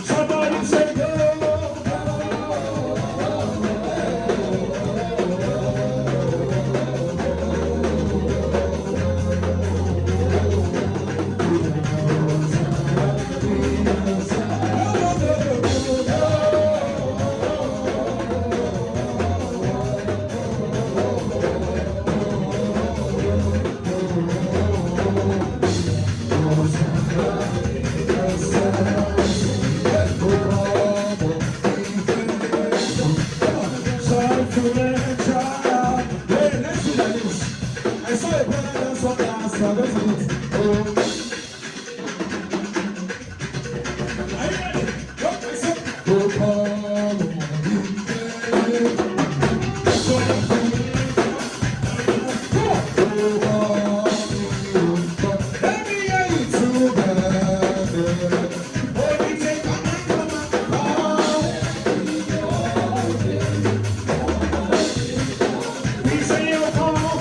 Somebody say go. I saw a brother dance on dance. Are you ready? Go, I said, let me hear you together. Only take a man, come on. We say, oh, come on.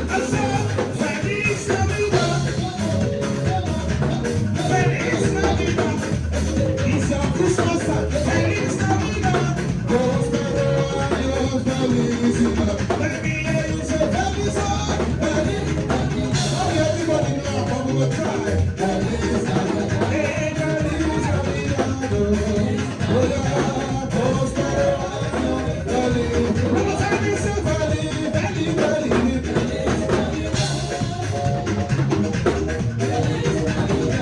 I said, Feliz Navidad, Feliz Navidad. It's your Christmas time. Feliz Navidad. Prospero años, felicidad. Let me hear you say, Feliz Navidad. Oh, everybody know how we will try. Feliz Navidad. Hey, Feliz Navidad. Oh, yeah. Prospero años, feliz. One more time, you say, Feliz, Feliz, Feliz.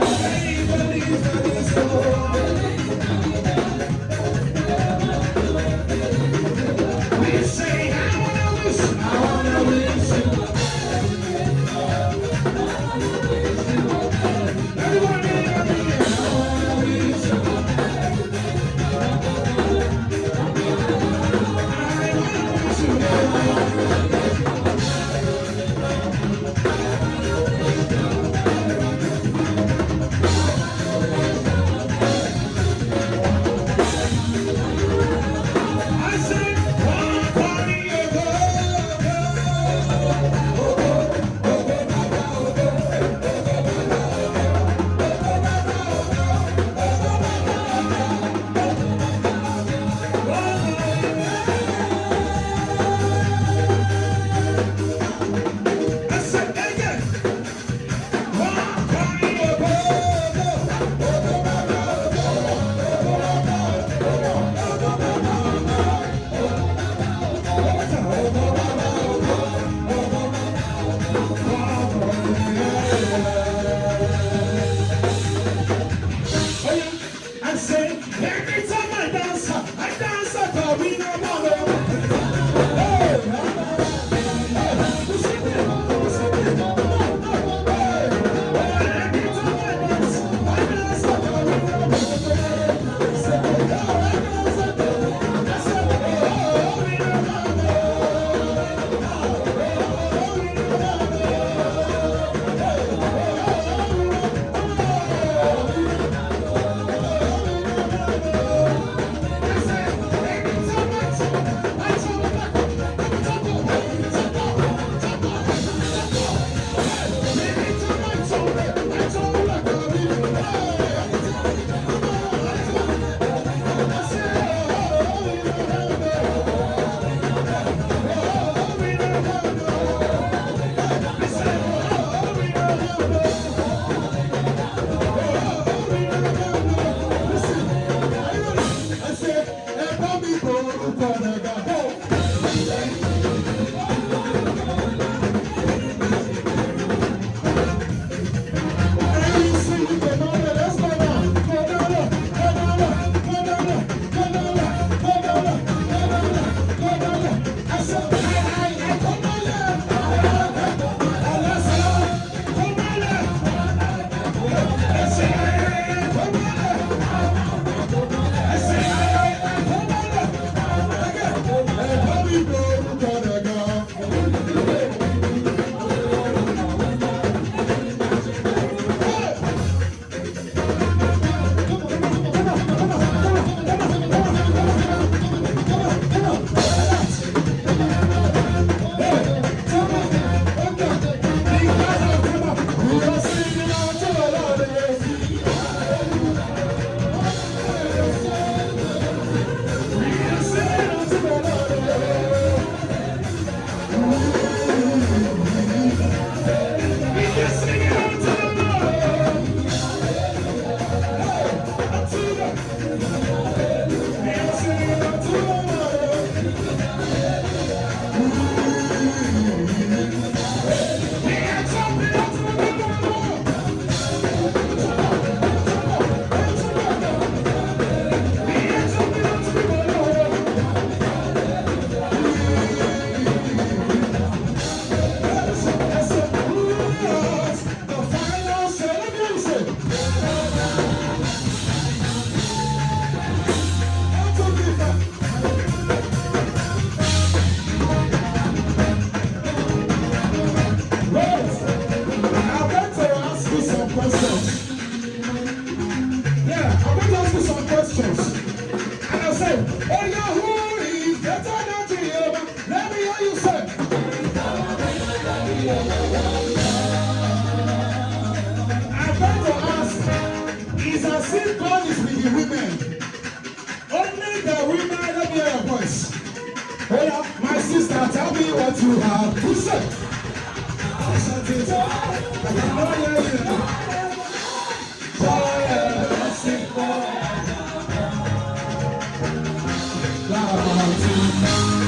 Feliz, Feliz, oh. We say, I wanna wish you. see God is with the women. Only the women, let me hear your voice. Hold up, my sister, tell me what you have. Who said?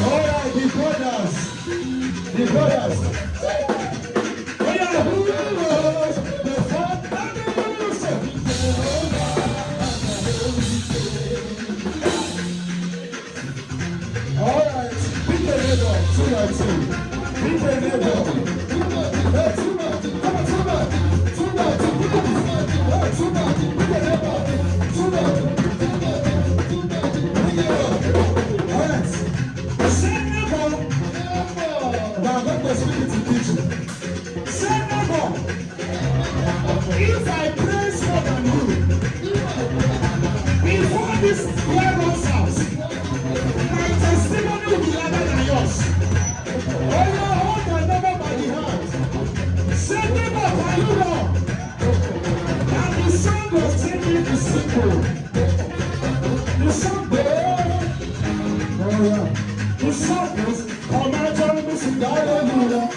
Alright, the brothers. The brothers. Oh yeah, who knows? The alright, pick a neighbor, 2 by 2. Pick a neighbor. Hey, 2 by 2. Come on, 2 by 2. 2 by 2. Hey, 2 by 2. Pick a neighbor. 2 by 2. Pick a neighbor. Alright. Say neighbor. Now let me speak it to teach. Say neighbor. If I praise more than you, before this year runs out, my testimony will be louder than yours. Oh, you hold my neighbor by the hand. Say, neighbor, can you know? And the song was taking the simple. The song goes, oh yeah. The song goes, come and join me, sing hallelujah.